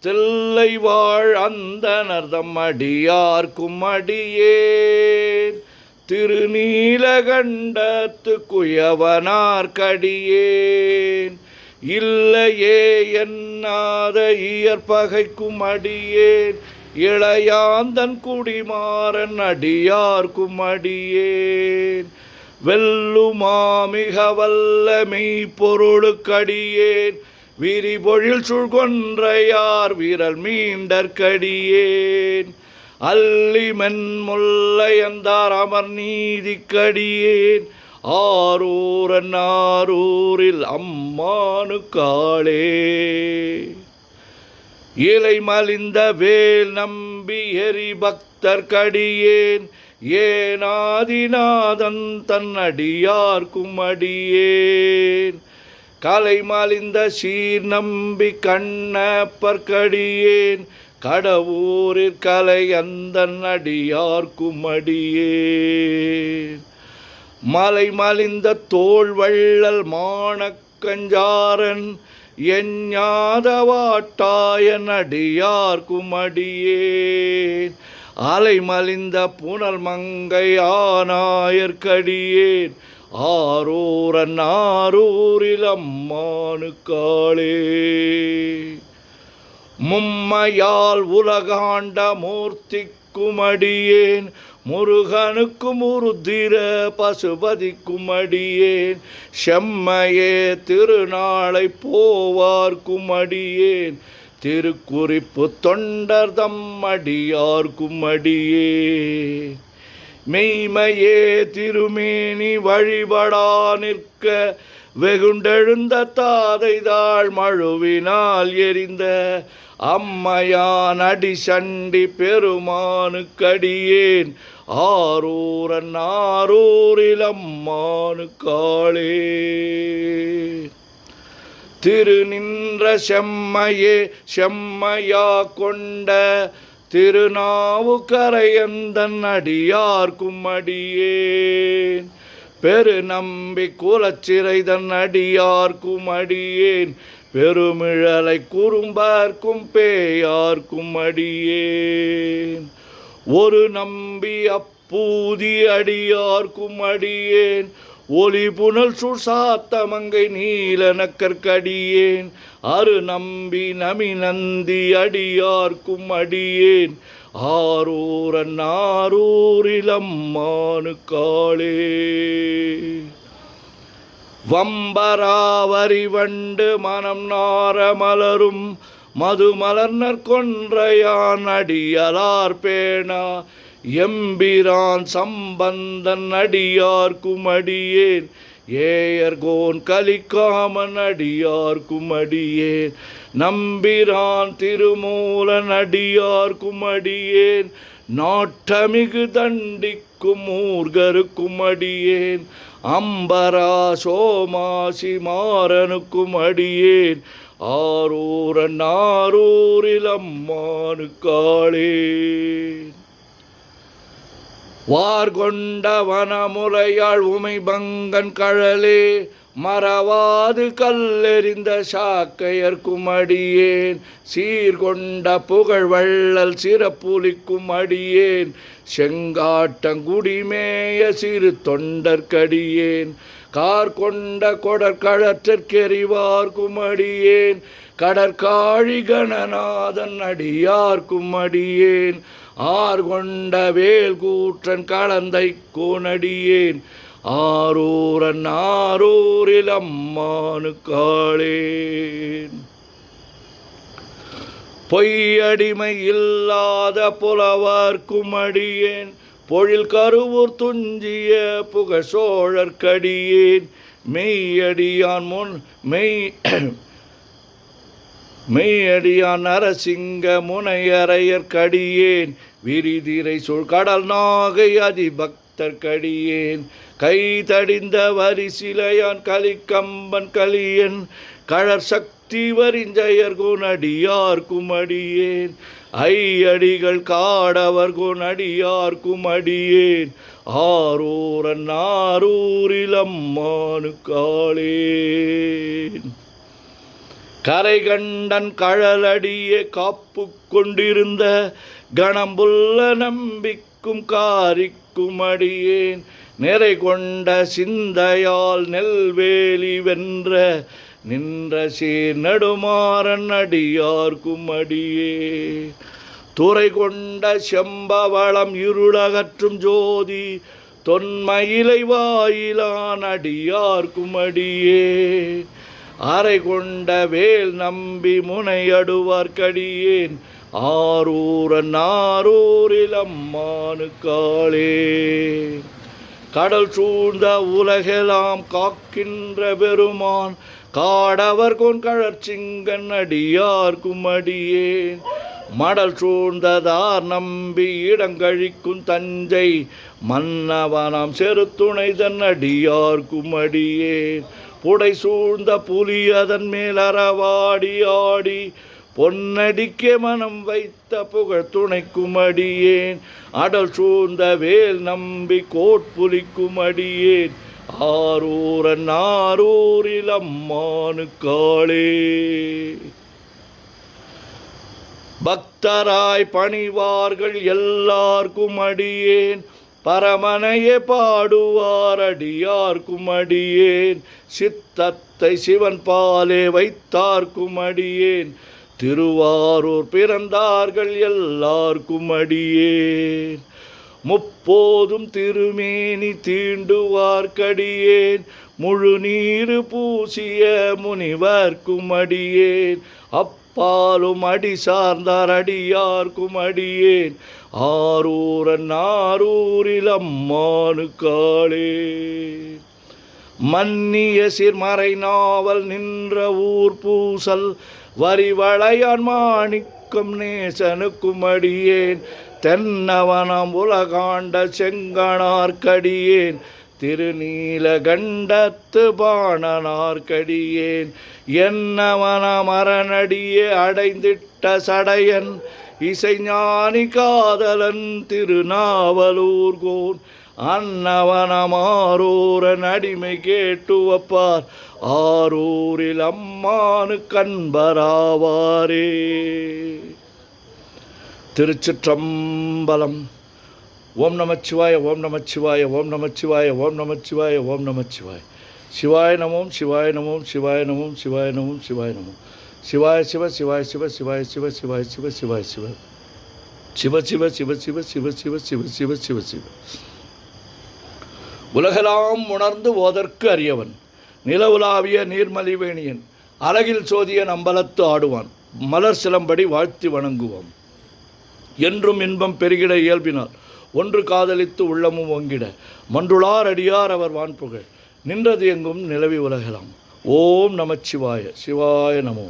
தில்லை வாழ் அந்தணர்தம் அடியார்க்கும் அடியேன் திருநீலகண்டத்து குயவனார்க்கடியேன் இல்லையே என்னாத இயற்பகைக்கும் அடியேன் இளையாந்தன் குடிமாறன் அடியார்க்கும் அடியேன் வெல்லுமா மிக வல்ல மெய்ப்பொருளுக்கடியேன் விரிபொழில் சுழ்கொன்றையார் வீரல் மீண்டற்கடியேன் அல்லிமென் முல்லையந்தார் அமர் நீதிக்கடியேன் ஆரூரன் ஆரூரில் அம்மானுக்காளே இலை மலிந்த வேல் நம்பி எரி பக்தர்க்கடியேன் ஏனாதிநாதன் தன் அடியார்க்கும் அடியேன் கலை மலிந்த சீர் நம்பி கண்ணப்பர்க்கடியேன் கடவுரிற் கலை அந்தன் அடியார்க்கும் அடியேன் மலை மலிந்த தோள் வள்ளல் மானக்கஞ்சாரன் எஞ்ஞாதவாட்டாயன் அடியார்க்கும் அடியேன் அலை மலிந்த புனல் மங்கை ஆனாயர்க்கடியேன் ஆரூரன் ஆரூரில் அம்மானுக்காளே மும்மையால் உலகாண்ட மூர்த்திக்கும் அடியேன் முருகனுக்கும் உருத்திர பசுபதிக்கும் அடியேன் செம்மையே திருநாளை போவார்க்கும் அடியேன் திருக்குறிப்பு தொண்டர் தம் அடியார்க்கும் அடியேன் மெய்மையே திருமேனி வழிபடா நிற்க வெகுண்டெழுந்த தாதைதாள் மழுவினால் எரிந்த அம்மையான் அடி சண்டி பெருமானுக்கடியேன் ஆரூரன் ஆரூரில் அம்மானுக்காளே திருநின்ற செம்மையே செம்மையா கொண்ட திருநாவுக்கரையந்தன் அடியார்க்கும் அடியேன் பெருநம்பி குலச்சிறைதன் அடியார்க்கும் அடியேன் பெருமிழலை குறும்பார்க்கும் பேயார்க்கும் அடியேன் ஒரு நம்பி அப்பூதி அடியார்க்கும் அடியேன் ஒளி புனல் சுசாத்தமங்கை நீலனக்கற்கடியேன் அரு நம்பி நமி நந்தி அடியார்க்கும் அடியேன் ஆரூரன் ஆரூரில் அம்மானுக்காளே வம்பராவரி வண்டு மனம் நார மலரும் மதுமலர்னர் கொன்றையான் அடியலார் பேணா எம்பிரான் சம்பந்தன் அடியார்க்கும் அடியேன் ஏயர்கோன் கலிக்காமன் அடியார்க்கும் அடியேன் நம்பிரான் திருமூலன் அடியார்க்கும் அடியேன் நாட்டமிகு தண்டிக்கும் ஊர்கருக்கும் அடியேன் அம்பரா சோமாசி மாறனுக்கும் அடியேன் ஆரூரன் ஆரூரில் அம்மானுக்காளே வார்கொண்ட வனமுலையாள் உமை பங்கன் கழலே மறவாது கல்லெறிந்த சாக்கையர்க்கும் அடியேன் சீர்கொண்ட புகழ் வள்ளல் சிறப்புலிக்கும் அடியேன் செங்காட்டங்குடிமேய சிறு தொண்டர்க்கடியேன் கார்கொண்ட கொடற்கழற்றெறிவார்க்கும் அடியேன் கடற்காழி கணநாதன் அடியார்க்கும் அடியேன் ஆர்கொண்ட வேல் கூற்றன் கலந்தை கோனடியேன் ஆரூரன் ஆரூரில் அம்மானுக்காளே பொய்யடிமை இல்லாத புலவர்க்கும் அடியேன் பொழில் கருவூர் துஞ்சிய புகழ் சோழர்க்கடியேன் மெய்யடியான் மெய்யடியான் நரசிங்க முனையரையர்க்கடியேன் விரிதிரை சுழ்கடல் நாகை அதிபக்தர்க்கடியேன் கை தடிந்த வரிசிலையான் கலிக்கம்பன் கலியன் கழற் சக்தி வரிஞ்சயர் குணடியார்க்கும் அடியேன் ஐயடிகள் காடவர் குணடியார்க்கும் அடியேன் ஆரூரன் ஆரூரில் அம்மானுக்காளே கரை கண்டன் கழலடியே காப்பு கொண்டிருந்த கணம்புள்ள நம்பிக்கும் காரிக்கும் அடியேன் நிறை கொண்ட சிந்தையால் நெல்வேலி வென்ற நின்ற சீர் நெடுமாறன் அடியார்க்கும் அடியே துறை கொண்ட செம்பவளம் இருளகற்றும் ஜோதி தொன்மயிலை வாயிலான் அடியார்க்கும் அடியே அறை கொண்ட வேல் நம்பி முனையடுவார்க்கடியேன் ஆரூரன் ஆரூரில் அம்மானு காளே கடல் சூழ்ந்த உலகெல்லாம் காக்கின்ற பெருமான் காடவர் கொன்கழற்சிங்கன் அடியார்க்கும் அடியேன் மடல் சூழ்ந்ததார் நம்பி இடங்கழிக்கும் தஞ்சை மன்னவனாம் செருத்துணை தன் அடியார்க்கும் அடியேன் புடை சூழ்ந்த புலி அதன் மேல் அறவாடி ஆடி பொன்னடிக்கே மனம் வைத்த புகழ் துணைக்கும் அடியேன் அடல் சூழ்ந்த வேல் நம்பி கோட்புலிக்கும் அடியேன் ஆரூரன் ஆரூரில் அம்மானு காளே பக்தராய் பணிவார்கள் எல்லார்க்கும் அடியேன் பரமனையே பாடுவார் அடியார்க்கும் அடியேன் சித்தத்தை சிவன் பாலே வைத்தார்க்கும் அடியேன் திருவாரூர் பிறந்தார்கள் எல்லார்க்கும் அடியேன் முப்போதும் திருமேனி தீண்டுவார்க்கடியேன் முழு நீரு பூசிய முனிவர்க்கும் அடியேன் அப்பாலும் அடி சார்ந்தார் அடியார்க்கும் அடியேன் ஆரூரன் ஆரூரில் அம்மானு காளே மன்னிய சிறுமறை நாவல் நின்ற ஊர் பூசல் வரிவளையான் மாணிக்கம் நேசனுக்கும் அடியேன் தென்னவனம் உலகாண்ட செங்கணார்க்கடியேன் திருநீலகண்டத்து பாணனார்க்கடியேன் என்னவனம் அரணடியே அடைந்திட்ட சடையன் இசைஞானி காதலன் திருநாவலூர்கோன் அன்னவனம் ஆரூரன் அடிமை கேட்டு வப்பார் ஆரூரில் அம்மானு கண்பராவாரே. திருச்சிற்றம்பலம். ஓம் நமச்சிவாய ஓம் நமச்சிவாய ஓம் நமச்சிவாய ஓம் நமச்சிவாய ஓம் நமச்சிவாய. சிவாய நமோம் சிவாய நமோம் சிவாய நமோம் சிவாய நமோம் சிவாய நமோம். சிவாய சிவ சிவாய சிவ சிவாய சிவ சிவாய சிவ சிவாய சிவ சிவ சிவ சிவ சிவ சிவ சிவ சிவ சிவ சிவ சிவ. உலகெல்லாம் உணர்ந்து ஓதற்கு அறியவன் நிலவுலாவிய நீர்மலிவேணியன் அழகில் சோதிய நம்பலத்து ஆடுவான் மலர் சிலம்படி வாழ்த்தி வணங்குவோம். என்றும் இன்பம் பெருகிட இயல்பினார் ஒன்று காதலித்து உள்ளமும் ஓங்கிட மன்றுளார் அடியார் அவர் வான்புகழ் நின்றது எங்கும் நிலவி உலகலாம். ஓம் நமச்சிவாய சிவாய நமோ.